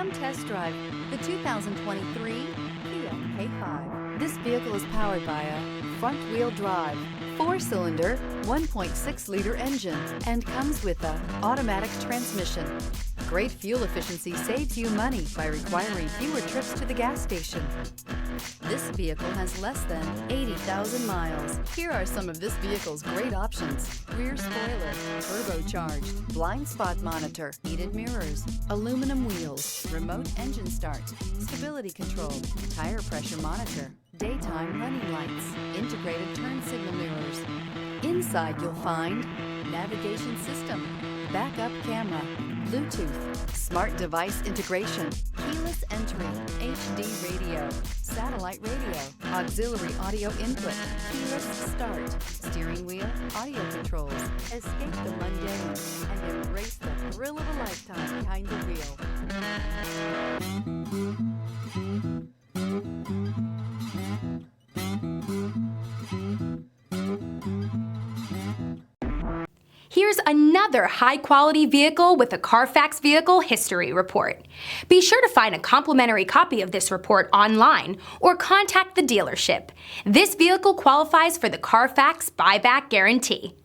Come test drive the 2023 Kia K5. This vehicle is powered by a front-wheel drive, 4-cylinder, 1.6-liter engine, and comes with an automatic transmission. Great fuel efficiency saves you money by requiring fewer trips to the gas station. This vehicle has less than 80,000 miles. Here are some of this vehicle's great options: rear spoiler, turbocharged, blind spot monitor, heated mirrors, aluminum wheels, remote engine start, stability control, tire pressure monitor, daytime running lights, integrated turn signal mirrors. Inside you'll find navigation system, backup camera, Bluetooth, smart device integration, keyless entry, HD radio, satellite radio, auxiliary audio input, keyless start, steering wheel audio controls. Escape the mundane and embrace the thrill of a lifetime behind the wheel. Here's another high-quality vehicle with a Carfax Vehicle History Report. Be sure to find a complimentary copy of this report online or contact the dealership. This vehicle qualifies for the Carfax Buyback Guarantee.